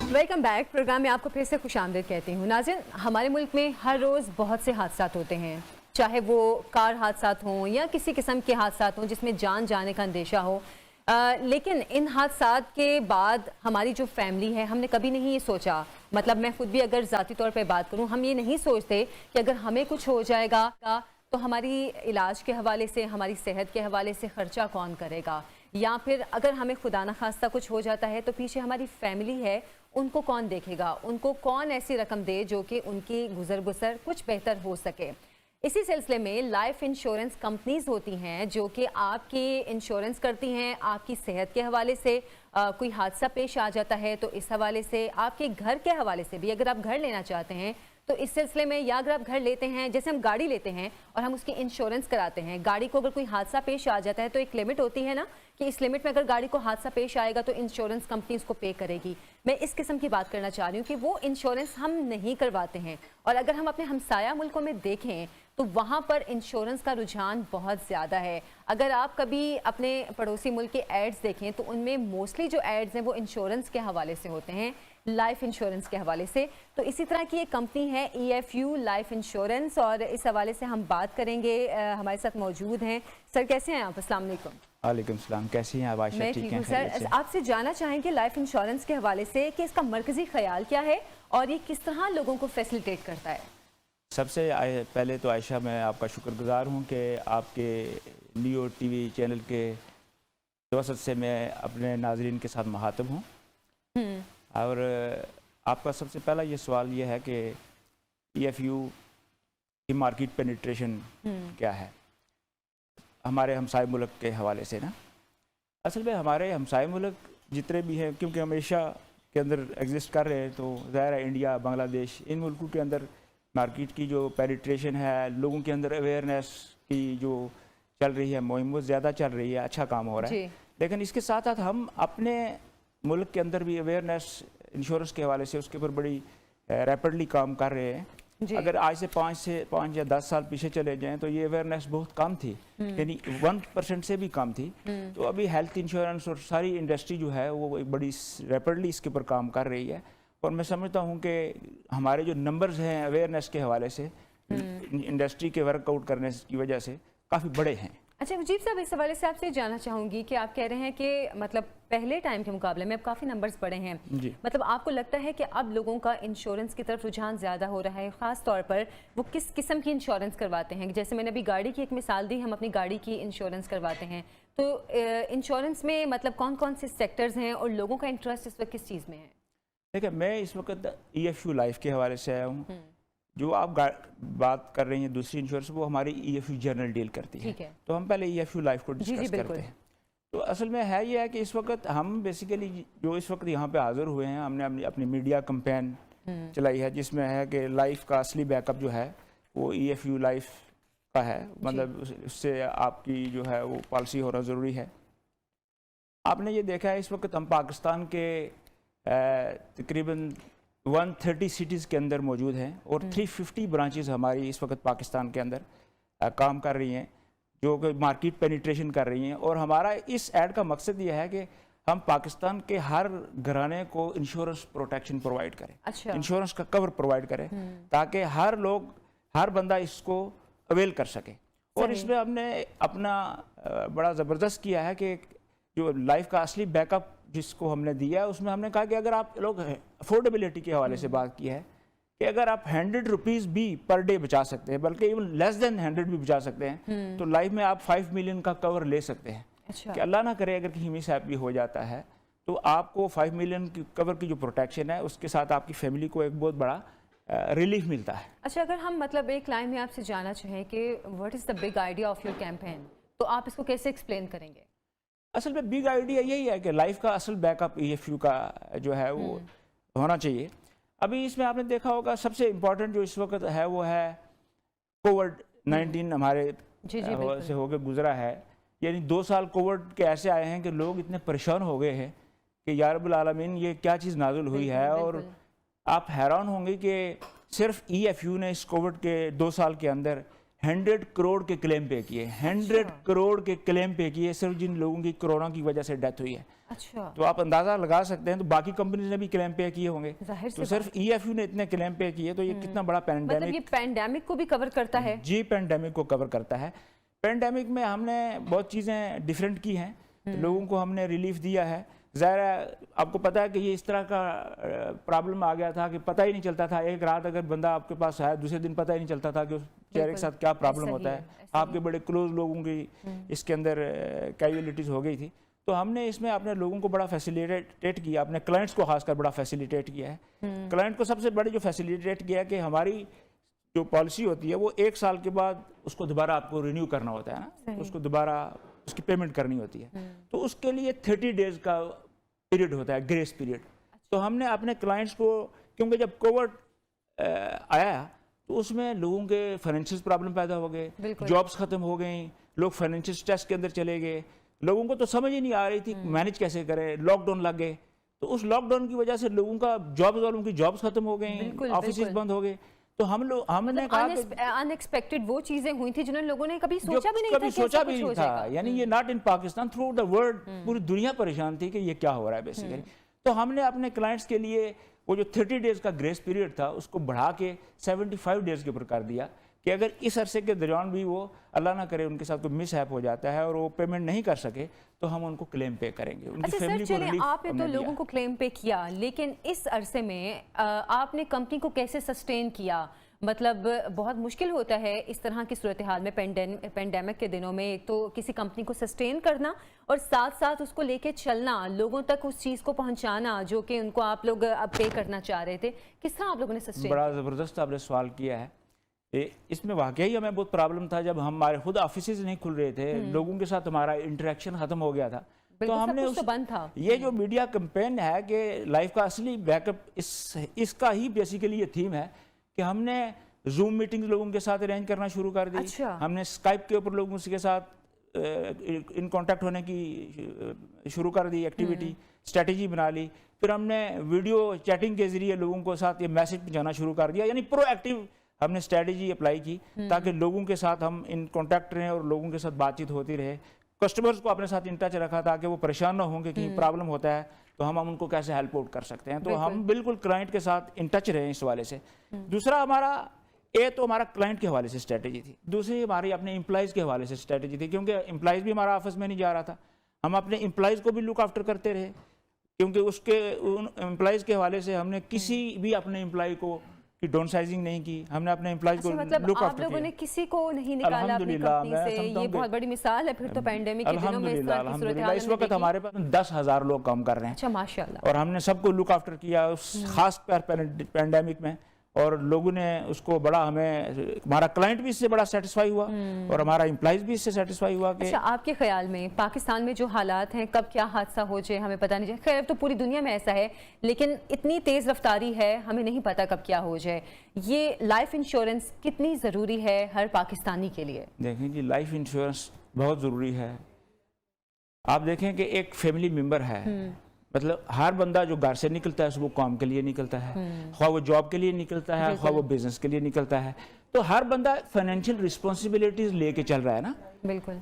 Welcome back. Programme में आपको फिर से खुशामदीद कहती हूँ। नाज़रीन, हमारे मुल्क में हर रोज़ बहुत से हादसात होते हैं, चाहे वो कार हादसात हों या किसी किस्म के हादसात हों जिसमें जान जाने का अंदेशा हो। लेकिन इन हादसात के बाद हमारी जो फैमिली है, हमने कभी नहीं ये सोचा, मतलब मैं खुद भी अगर ज़ाती तौर पे बात करूँ, हम ये नहीं सोचते कि अगर हमें कुछ हो जाएगा तो हमारी इलाज के हवाले से, हमारी सेहत के हवाले से ख़र्चा कौन करेगा, या फिर अगर हमें खुदा न खास्ता कुछ हो जाता है तो पीछे हमारी फैमिली है, उनको कौन देखेगा, उनको कौन ऐसी रकम दे जो कि उनकी गुजर बसर कुछ बेहतर हो सके। इसी सिलसिले में लाइफ इंश्योरेंस कंपनीज़ होती हैं जो कि आपकी इंश्योरेंस करती हैं आपकी सेहत के हवाले से। कोई हादसा पेश आ जाता है तो इस हवाले से, आपके घर के हवाले से भी, अगर आप घर लेना चाहते हैं तो इस सिलसिले में, या अगर आप घर लेते हैं, जैसे हम गाड़ी लेते हैं और हम उसकी इंश्योरेंस कराते हैं, गाड़ी को अगर कोई हादसा पेश आ जाता है तो एक लिमिट होती है ना कि इस लिमिट में अगर गाड़ी को हादसा पेश आएगा तो इंश्योरेंस कंपनी उसको पे करेगी। मैं इस किस्म की बात करना चाह रही हूँ कि वो इंश्योरेंस हम नहीं करवाते हैं। और अगर हम अपने हमसाया मुल्कों में देखें तो वहाँ पर इंश्योरेंस का रुझान बहुत ज़्यादा है। अगर आप कभी अपने पड़ोसी मुल्क के एड्स देखें तो उनमें मोस्टली जो एड्स हैं वो इंश्योरेंस के हवाले से होते हैं, लाइफ इंश्योरेंस के हवाले से। तो इसी तरह की एक कंपनी है EFU लाइफ इंश्योरेंस, और इस हवाले से हम बात करेंगे। हमारे साथ मौजूद हैं सर। कैसे हैं आप? अस्सलाम वालेकुम। वालेकुम सलाम। कैसी हैं आप आयशा? मैं ठीक हूँ सर। आपसे जानना चाहेंगे लाइफ इंश्योरेंस के हवाले से कि इसका मरकजी ख्याल क्या है और ये किस तरह लोगों को फैसिलिटेट करता है। सबसे पहले तो आयशा, मैं आपका शुक्रगुजार हूँ कि आपके लियो टीवी चैनल के वसत से मैं अपने नाजरीन के साथ मुखातिब हूँ। और आपका सबसे पहला ये सवाल ये है कि EFU की मार्केट पेनिट्रेशन क्या है हमारे हमसाय मुल्क के हवाले से ना। असल में हमारे हमसाय मुल्क जितने भी हैं, क्योंकि हमेशा के अंदर एग्जिस्ट कर रहे हैं, तो ज़ाहिर है इंडिया, बांग्लादेश, इन मुल्कों के अंदर मार्केट की जो पेनिट्रेशन है, लोगों के अंदर अवेयरनेस की जो चल रही है मुहिम, वो ज़्यादा चल रही है, अच्छा काम हो रहा है। लेकिन इसके साथ साथ हम अपने मुल्क के अंदर भी अवेयरनेस इंश्योरेंस के हवाले से उसके ऊपर बड़ी रैपिडली काम कर रहे हैं। अगर आज से 5 या 10 साल पीछे चले जाएं तो ये अवेयरनेस बहुत कम थी, यानी 1% से भी कम थी। तो अभी हेल्थ इंश्योरेंस और सारी इंडस्ट्री जो है वो बड़ी रैपिडली इसके ऊपर काम कर रही है। और मैं समझता हूँ कि हमारे जो नंबर्स हैं अवेयरनेस के हवाले से, इंडस्ट्री के वर्कआउट करने की वजह से काफ़ी बड़े हैं। अच्छा मुजीब साहब, इस हवाले से आपसे जानना चाहूँगी कि आप कह रहे हैं कि मतलब पहले टाइम के मुकाबले में अब काफ़ी नंबर्स बढ़े हैं जी। मतलब आपको लगता है कि अब लोगों का इंश्योरेंस की तरफ रुझान ज़्यादा हो रहा है, ख़ास तौर पर वो किस किस्म की इंश्योरेंस करवाते हैं? जैसे मैंने अभी गाड़ी की एक मिसाल दी, हम अपनी गाड़ी की इंश्योरेंस करवाते हैं, तो इंश्योरेंस में मतलब कौन कौन से सेक्टर्स हैं और लोगों का इंटरेस्ट इस वक्त किस चीज़ में है? देखिए, मैं इस वक्त EFU लाइफ के हवाले से आया हूँ। जो आप बात कर रही हैं दूसरी इंश्योरेंस, वो हमारी EFU जनरल डील करती है। तो हम पहले EFU लाइफ को डिस्कस करते हैं। तो असल में है ये है कि इस वक्त हम बेसिकली जो इस वक्त यहाँ पे हाजिर हुए हैं, हमने अपनी मीडिया कैंपेन चलाई है जिसमें है कि लाइफ का असली बैकअप जो है वो EFU लाइफ का है, मतलब उससे आपकी जो है वो पॉलिसी होना ज़रूरी है। आपने ये देखा है इस वक्त हम पाकिस्तान के तकरीबन 130 सिटीज़ के अंदर मौजूद हैं और 350 ब्रांचेस हमारी इस वक्त पाकिस्तान के अंदर काम कर रही हैं, जो कि मार्केट पेनिट्रेशन कर रही हैं। और हमारा इस ऐड का मकसद ये है कि हम पाकिस्तान के हर घराने को इंश्योरेंस प्रोटेक्शन प्रोवाइड करें। अच्छा। इंश्योरेंस का कवर प्रोवाइड करें ताकि हर बंदा इसको अवेल कर सके। और इसमें हमने अपना बड़ा ज़बरदस्त किया है कि जो लाइफ का असली बैकअप जिसको हमने दिया है, उसमें हमने कहा कि अगर आप लोग अफोर्डेबिलिटी के हवाले से बात की है कि अगर आप 100 रुपीज़ भी पर डे बचा सकते हैं, बल्कि इवन लेस देन 100 भी बचा सकते हैं, तो लाइफ में आप 5 मिलियन का कवर ले सकते हैं। अच्छा। कि अल्लाह ना करे अगर कहीं मिस हैप भी हो जाता है तो आपको 5 मिलियन की कवर की जो प्रोटेक्शन है उसके साथ आपकी फैमिली को एक बहुत बड़ा रिलीफ मिलता है। अच्छा, अगर हम मतलब एक लाइन में आपसे जानना चाहें कि what is the big idea of your campaign, तो आप इसको कैसे एक्सप्लेन करेंगे? असल में बिग आइडिया यही है कि लाइफ का असल बैकअप EFU का जो है वो होना चाहिए। अभी इसमें आपने देखा होगा सबसे इम्पोर्टेंट जो इस वक्त है वो है कोविड-19 हमारे से होकर गुजरा है। यानी 2 साल कोविड के ऐसे आए हैं कि लोग इतने परेशान हो गए हैं कि या रब्बुल आलमीन ये क्या चीज़ नाज़िल हुई है। और आप हैरान होंगे कि सिर्फ EFU ने इस कोविड के 2 साल के अंदर 100 کروڑ کے کلیم پے کیے، 100 کروڑ کے کلیم پے کیے صرف جن لوگوں کی کورونا کی وجہ سے ڈیتھ ہوئی ہے. اچھا تو آپ اندازہ لگا سکتے ہیں تو باقی کمپنیز نے بھی کلیم پے کیے ہوں گے. تو صرف ای ایف یو نے اتنے کلیم پے کیے تو یہ کتنا بڑا مطلب یہ پینڈیمک کو بھی کور کرتا ہے. جی پینڈیمک کو کور کرتا ہے. پینڈیمک میں ہم نے بہت چیزیں ڈیفرنٹ کی ہیں، لوگوں کو ہم نے ریلیف دیا ہے. ظاہر ہے آپ کو پتا ہے کہ یہ اس طرح کا پرابلم آ گیا تھا کہ پتہ ہی نہیں چلتا تھا. ایک رات اگر بندہ آپ کے پاس آیا دوسرے دن پتہ ہی نہیں چلتا تھا کہ اس چہرے کے ساتھ کیا پرابلم ہوتا ہے. آپ کے بڑے کلوز لوگوں کی اس کے اندر کیجولیٹیز ہو گئی تھی. تو ہم نے اس میں اپنے لوگوں کو بڑا فیسیلیٹیٹ کیا، اپنے کلائنٹس کو خاص کر بڑا فیسیلیٹیٹ کیا ہے. کلائنٹ کو سب سے بڑی جو فیسیلیٹیٹ کیا ہے کہ ہماری جو پالیسی ہوتی ہے وہ 1 سال کے بعد اس کو دوبارہ آپ کو رینیو کرنا ہوتا ہے نا، اس کو دوبارہ اس کی پیمنٹ کرنی ہوتی ہے. تو اس کے لیے 30 ڈیز کا پیریڈ ہوتا ہے، گریس پیریڈ. تو ہم نے اپنے کلائنٹس کو، کیونکہ جب کووڈ آیا تو اس میں لوگوں کے فائنینشیل پرابلم پیدا ہو گئے، جابس ختم ہو گئیں، لوگ فائنینشیل اسٹریس کے اندر چلے گئے. لوگوں کو تو سمجھ ہی نہیں آ رہی تھی مینیج کیسے کریں. لاک ڈاؤن لگ گئے تو اس لاک ڈاؤن کی وجہ سے لوگوں کا جابس والوں کی جابس ختم ہو گئیں، آفیسز بند ہو گئے. تو ہم نے کہا کہ ان ایکسپیکٹڈ وہ چیزیں ہوئی تھی جنہوں نے لوگوں نے کبھی سوچا بھی نہیں تھا. یعنی یہ not in Pakistan, through the world پوری دنیا پریشان تھی کہ یہ کیا ہو رہا ہے بیسیکلی. تو ہم نے اپنے کلائنٹس کے لیے وہ جو 30 ڈیز کا گریس پیریڈ تھا اس کو بڑھا کے 75 ڈیز کے اوپر کر دیا کہ اگر اس عرصے کے دوران بھی وہ اللہ نہ کرے ان کے ساتھ کوئی مس ہیپ ہو جاتا ہے اور وہ پیمنٹ نہیں کر سکے تو ہم ان کو کلیم پے کریں گے. ان کی فیملی کو ریلیف. آپ نے تو لوگوں کو کلیم پے کیا، لیکن اس عرصے میں آپ نے کمپنی کو کیسے سسٹین کیا؟ مطلب بہت مشکل ہوتا ہے اس طرح کی صورتحال میں، پینڈیمک کے دنوں میں، ایک تو کسی کمپنی کو سسٹین کرنا اور ساتھ ساتھ اس کو لے کے چلنا، لوگوں تک اس چیز کو پہنچانا جو کہ ان کو آپ لوگ اب پے کرنا چاہ رہے تھے. کس طرح آپ لوگوں نے سسٹین؟ بڑا زبردست آپ نے سوال کیا ہے. اس میں واقعی ہمیں بہت پرابلم تھا جب ہمارے خود آفیسز نہیں کھل رہے تھے، لوگوں کے ساتھ ہمارا انٹریکشن ختم ہو گیا تھا. تو ہم نے یہ جو میڈیا کمپین ہے کہ لائف کا اصلی بیک اپ اس کا ہی بیسیکلی یہ تھیم ہے کہ ہم نے زوم میٹنگ لوگوں کے ساتھ ارینج کرنا شروع کر دی. ہم نے اسکائپ کے اوپر لوگوں کے ساتھ ان کانٹیکٹ ہونے کی شروع کر دی ایکٹیویٹی، اسٹریٹجی بنا لی. پھر ہم نے ویڈیو چیٹنگ کے ذریعے لوگوں کو ساتھ یہ میسج پہنچانا شروع کر دیا. یعنی پرو ایکٹیو ہم نے اسٹریٹجی اپلائی کی تاکہ لوگوں کے ساتھ ہم ان کانٹیکٹ رہیں اور لوگوں کے ساتھ بات چیت ہوتی رہے. کسٹمرز کو اپنے ساتھ ان ٹچ رکھا تاکہ وہ پریشان نہ ہوں کہ کہیں پرابلم ہوتا ہے تو ہم ان کو کیسے ہیلپ آؤٹ کر سکتے ہیں. تو ہم بالکل کلائنٹ کے ساتھ ان ٹچ رہے اس حوالے سے. دوسرا ہمارا کلائنٹ کے حوالے سے اسٹریٹجی تھی. دوسری ہماری اپنے امپلائیز کے حوالے سے اسٹریٹجی تھی، کیونکہ امپلائیز بھی ہمارا آفس میں نہیں جا رہا تھا. ہم اپنے امپلائیز کو بھی لک آفٹر کرتے رہے، کیونکہ اس کے ان امپلائیز کے حوالے سے ہم نے کسی بھی اپنے امپلائی کو کی ڈاؤن سائزنگ نہیں کی. ہم نے اپنے امپلائیز کو مطلب لک آپ آفٹر لوگوں کیا. نے کسی کو نہیں نکالا اپنی کمپنی سے. یہ بہت بڑی مثال ہے پھر تو پینڈیمک کے دنوں میں. الحمدللہ اس وقت ہمارے پاس 10,000 لوگ کام کر رہے ہیں. اچھا ماشاءاللہ. اور ہم نے سب کو لک آفٹر کیا خاص کر پینڈیمک میں، اور لوگوں نے اس کو بڑا، ہمارا کلائنٹ بھی اس سے بڑا سیٹسفائی ہوا اور ہمارا امپلائیز بھی اس سے سیٹسفائی ہوا. اچھا آپ کے خیال میں پاکستان میں جو حالات ہیں، کب کیا حادثہ ہو جائے ہمیں پتہ نہیں چلے. خیر تو پوری دنیا میں ایسا ہے، لیکن اتنی تیز رفتاری ہے ہمیں نہیں پتہ کب کیا ہو جائے. یہ لائف انشورنس کتنی ضروری ہے ہر پاکستانی کے لیے؟ دیکھیں جی، لائف انشورنس بہت ضروری ہے. آپ دیکھیں کہ ایک فیملی ممبر ہے، مطلب ہر بندہ جو گھر سے نکلتا ہے وہ کام کے لیے نکلتا ہے، خواہ وہ جاب کے لیے نکلتا ہے، خواہ وہ بزنس کے لیے نکلتا ہے. تو ہر بندہ فائنینشیل رسپانسبلٹیز لے کے چل رہا ہے نا. بالکل.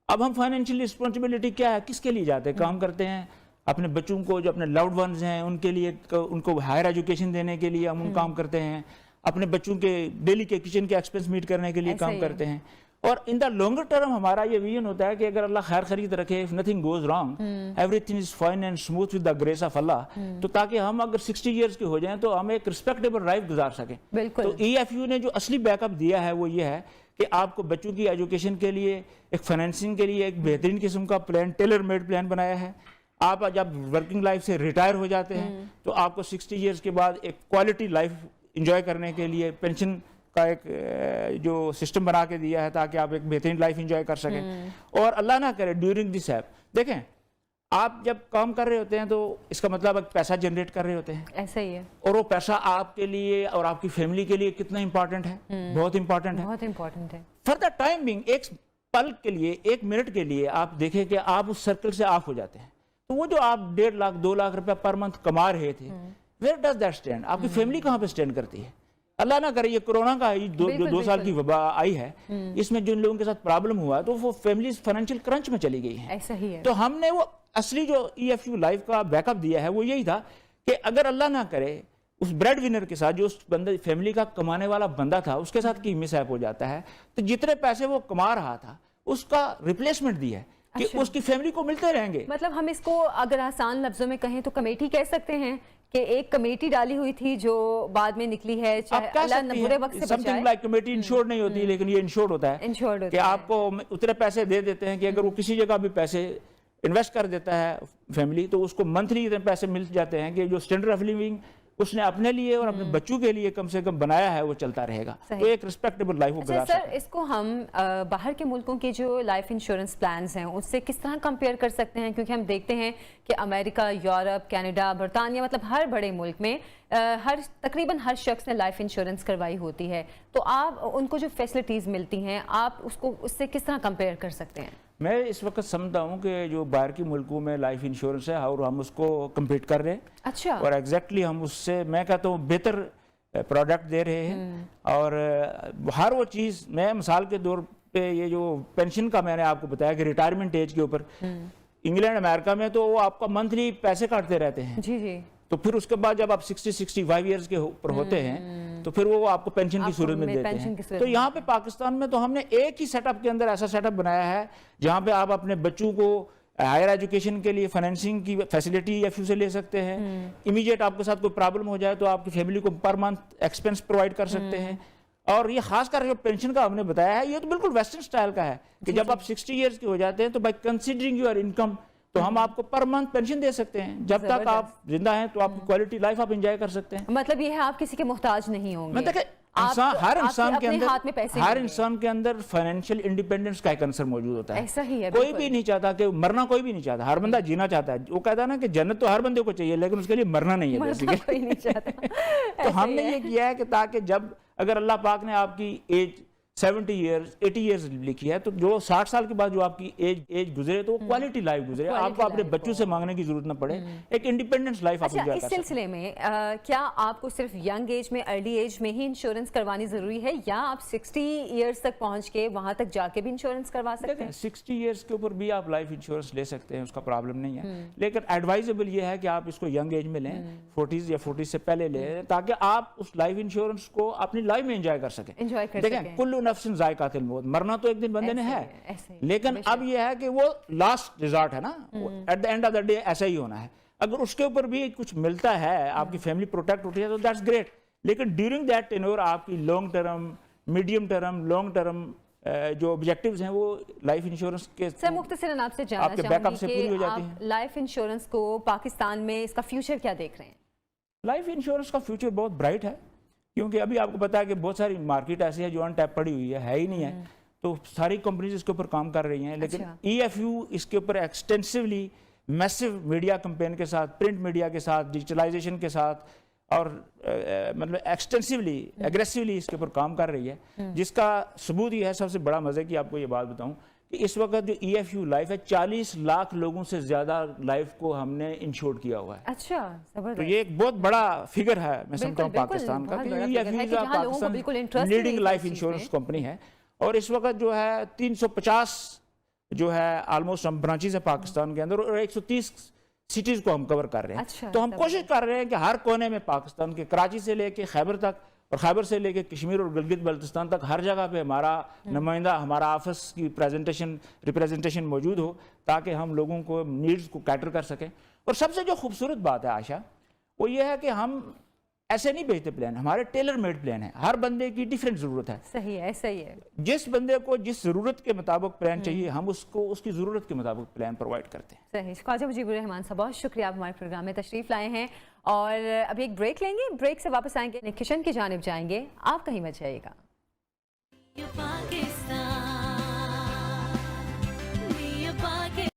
اب ہم فائنینشیل رسپانسبلٹی کیا ہے، کس کے لیے جاتے ہیں؟ کام کرتے ہیں اپنے بچوں کو، جو اپنے لوڈ ونز ہیں ان کے لیے، ان کو ہائر ایجوکیشن دینے کے لیے ہم کام کرتے ہیں. اپنے بچوں کے ڈیلی کے کچن کے ایکسپنس میٹ کرنے کے لیے کام کرتے ہیں. اور ان دا لانگر ٹرم ہمارا یہ ویژن ہوتا ہے کہ اگر اللہ خیر خرید رکھے، if nothing goes wrong, everything is fine and smooth with the grace of Allah, تو تاکہ ہم اگر 60 ایئرز کے ہو جائیں تو ہم ایک ریسپیکٹیبل لائف گزار سکیں. تو ای ایف یو نے جو اصلی بیک اپ دیا ہے وہ یہ ہے کہ آپ کو بچوں کی ایجوکیشن کے لیے، ایک فائنینسنگ کے لیے ایک بہترین قسم کا پلان، ٹیلر میڈ پلان بنایا ہے. آپ جب ورکنگ لائف سے ریٹائر ہو جاتے ہیں تو آپ کو 60 ایئرز کے بعد ایک کوالٹی لائف انجوائے کرنے کے لیے پینشن کا ایک جو سسٹم بنا کے دیا ہے تاکہ آپ ایک بہترین لائف انجوائے کر سکیں. اور اللہ نہ کرے ڈیورنگ دس ایپ، دیکھیں آپ جب کام کر رہے ہوتے ہیں تو اس کا مطلب ایک پیسہ جنریٹ کر رہے ہوتے ہیں. ایسا ہی ہے. اور وہ پیسہ آپ کے لیے اور آپ کی فیملی کے لیے کتنا امپورٹنٹ ہے، بہت امپورٹنٹ ہے. بہت امپورٹنٹ ہے. فار دا ٹائم بینگ، ایک پل کے لیے، ایک منٹ کے لیے آپ دیکھیں کہ آپ اس سرکل سے آف ہو جاتے ہیں تو وہ جو آپ 1.5 لاکھ 2 لاکھ روپے پر منتھ کما رہے تھے، ویئر ڈز دیٹ اسٹینڈ؟ آپ کی فیملی کہاں پہ اسٹینڈ کرتی ہے؟ अल्लाह ना करे ये कोरोना का जो बिल्कुल, 2 साल की बिल्कुल। वबा आई है, इसमें जिन लोगों के साथ प्रॉब्लम हुआ तो वो फैमिलीज फाइनेंशियल क्रंच में चली गई हैं। ऐसा ही है। तो हमने वो असली जो EFU लाइफ का बैकअप दिया है वो यही था कि अगर अल्लाह ना करे उस ब्रेड विनर के साथ, जो उस बंदे फैमिली का कमाने वाला बंदा था, उसके साथ की मिसहैप हो जाता है, तो जितने पैसे वो कमा रहा था उसका रिप्लेसमेंट दिया है कि अच्छा। उसकी फैमिली को मिलते रहेंगे। मतलब हम इसको अगर आसान लफ्जों में कहें तो कमेटी कह सकते हैं कि एक कमेटी डाली हुई थी जो बाद में निकली है, चाहे आप कह अल्लाह सकती बुरे हैं, वक्त से समथिंग बचाए। लाइक कमेटी इंश्योर्ड नहीं होती, लेकिन ये इंश्योर्ड होता है इंश्योर्ड कि होता है। आपको उतने पैसे दे देते हैं कि अगर वो किसी जगह भी पैसे इन्वेस्ट कर देता है फैमिली, तो उसको मंथली इतने पैसे मिल जाते हैं कि जो स्टैंडर्ड ऑफ लिविंग उसने अपने लिए और अपने बच्चों के लिए कम से कम बनाया है वो चलता रहेगा। सही। तो एक रिस्पेक्टेबल लाइफ वो अच्छा गुजार सर, सकता है। इसको हम बाहर के मुल्कों के जो लाइफ इंश्योरेंस प्लान्स हैं उससे किस तरह कंपेयर कर सकते हैं? क्योंकि हम देखते हैं कि अमेरिका, यूरोप, कनाडा, बरतानिया, मतलब हर बड़े मुल्क में तकरीबन हर शख्स ने लाइफ इंश्योरेंस करवाई होती है। तो आप उनको जो फैसिलिटीज़ मिलती हैं, आप उसको उससे किस तरह कंपेयर कर सकते हैं? मैं इस वक्त समझता हूँ कि जो बाहर की मुल्कों में लाइफ इंश्योरेंस है और हम उसको कम्पीट कर रहे हैं, अच्छा। और एग्जैक्टली हम उससे, मैं कहता हूँ, बेहतर प्रोडक्ट दे रहे हैं। और हर वो चीज़, मैं मिसाल के तौर पे ये जो पेंशन का मैंने आपको बताया कि रिटायरमेंट एज के ऊपर इंग्लैंड अमेरिका में तो वो आपका मंथली पैसे काटते रहते हैं, जी जी। तो फिर उसके बाद जब आप 60-65 ईयर्स के ऊपर होते हैं तो फिर वो आपको पेंशन की सूरत में देते पेंशन की हैं। सूरत तो में। यहाँ पे पाकिस्तान में तो हमने एक ही सेटअप के अंदर ऐसा सेटअप बनाया है जहाँ पे आप अपने बच्चों को हायर एजुकेशन के लिए फाइनेंसिंग की फैसिलिटी EFU से ले सकते हैं। इमीडिएट आपके साथ कोई प्रॉब्लम हो जाए तो आपकी फैमिली को पर मंथ एक्सपेंस प्रोवाइड कर सकते हैं। और ये खासकर जो पेंशन का हमने बताया है, ये तो बिल्कुल वेस्टर्न स्टाइल का है कि जब आप 60 ईयर्स के हो जाते हैं तो बाय कंसिडरिंग योर इनकम तो हम आपको पर मंथ पेंशन दे सकते हैं। जब तक आप जिंदा हैं तो आपकी क्वालिटी लाइफ आप एंजॉय कर सकते हैं। मतलब ये है आप किसी के मोहताज नहीं होंगे। मैं देखे हर इंसान के अंदर फाइनेंशियल इंडिपेंडेंस का एक अंसर मौजूद होता है। ऐसा ही है, कोई भी नहीं चाहता कि मरना, कोई भी नहीं चाहता, हर बंदा जीना चाहता है। वो कहता है ना कि जन्नत तो हर बंदे को चाहिए लेकिन उसके लिए मरना नहीं है मरना कोई नहीं चाहता। तो हमने ये किया है कि ताकि जब अगर अल्लाह पाक ने आपकी एज 70 ईयर्स 80 ईयर्स लिखी है तो जो 60 साल के बाद जो आपकी एज गुजरे तो क्वालिटी लाइफ गुजरे, आपको अपने बच्चों से मांगने की जरूरत ना पड़े, एक इंडिपेंडेंस लाइफ आप अच्छा, एंजॉय इस कर सकते हैं। सिलसिले में क्या आपको सिर्फ यंग एज में, अर्ली एज में ही इंश्योरेंस करवानी जरूरी है या आप 60 ईयर्स तक पहुंच के वहां तक जाके भी इंश्योरेंस करवा सकते हैं? 60 ईयर्स के ऊपर भी आप लाइफ इंश्योरेंस ले सकते हैं, उसका प्रॉब्लम नहीं है। लेकिन एडवाइजेबल ये है कि आप इसको यंग एज में लें, 40s या 40 से पहले लें, ताकि आप उस लाइफ इंश्योरेंस को अपनी लाइफ में एंजॉय कर सकें। एंजॉय कर देखें, सकें। कुल्लु नफ्सिन जायकातुल मौत, मरना तो एक दिन बंदे ने है, ऐसे ही, लेकिन अब ये है कि वो लास्ट रिजॉर्ट है ना, at the end of the day ऐसा ही होना है। अगर उसके ऊपर भी कुछ मिलता है, आपकी फैमिली प्रोटेक्ट होती है तो दैट्स ग्रेट। लेकिन ड्यूरिंग दैट टेन्योर आपकी long term, medium term, long term जो ऑब्जेक्टिव्स हैं वो लाइफ इंश्योरेंस के सर मुख्तसरन आपसे जानना आपके बैकअप से पूरी हो चाहूंगी जाती कि हैं। आप लाइफ इंश्योरेंस को पाकिस्तान में इसका फ्यूचर क्या देख रहे हैं? लाइफ इंश्योरेंस का फ्यूचर बहुत ब्राइट है, क्योंकि अभी आपको पता है कि बहुत सारी मार्केट ऐसी है जो अनटैप पड़ी हुई है ही नहीं है, तो सारी कंपनीज इसके ऊपर काम कर रही हैं। लेकिन अच्छा। EFU इसके ऊपर एक्सटेंसिवली मैसिव मीडिया कैंपेन के साथ, प्रिंट मीडिया के साथ, डिजिटलाइजेशन के साथ और मतलब एक्सटेंसिवली एग्रेसिवली इसके ऊपर काम कर रही है, जिसका सबूत ये है। सबसे बड़ा मजे की आपको ये बात बताऊं कि इस वक्त जो EFU लाइफ है 40 लाख लोगों से ज्यादा लाइफ को हमने इंश्योर किया हुआ है। अच्छा, तो जबरदस्त। ये एक बहुत बड़ा फिगर है, मैं समझता हूँ बिल्कुल, पाकिस्तान का, बहुत कि बड़ा फिगर है EFU कि जहाँ लोगों को बिल्कुल इंटरेस्ट ही लीडिंग नहीं लाइफ इस चीज़ इंश्योरेंस में। कंपनी है। और इस वक्त जो है 350 जो है ऑलमोस्ट हम ब्रांचेज है पाकिस्तान के अंदर, और 130 सिटीज को हम कवर कर रहे हैं। अच्छा, तो हम कोशिश कर रहे हैं कि हर कोने में पाकिस्तान के, कराची से लेके खैबर तक और खैबर से लेके कश्मीर और गिलगित बल्तिस्तान तक हर जगह पे हमारा नुमाइंदा, हमारा ऑफिस की रिप्रेजेंटेशन मौजूद हो, ताकि हम लोगों को नीड्स को कैटर कर सकें। और सबसे जो खूबसूरत बात है आशा, वो ये है कि हम ऐसे नहीं भेजते प्लान, हमारे टेलर मेड प्लान है। हर बंदे की डिफरेंट ज़रूरत है, सही है, ऐसा ही है। जिस बंदे को जिस ज़रूरत के मुताबिक प्लान चाहिए हम उसको उसकी ज़रूरत के मुताबिक प्लान प्रोवाइड करते हैं। सही। ख्वाजा मुजीबुर रहमान साहब, बहुत शुक्रिया, आप हमारे प्रोग्राम में तशरीफ़ लाए हैं। और अभी एक ब्रेक लेंगे, ब्रेक से वापस आएंगे, किचन की जानिब जाएंगे, आप कहीं मत जाइएगा।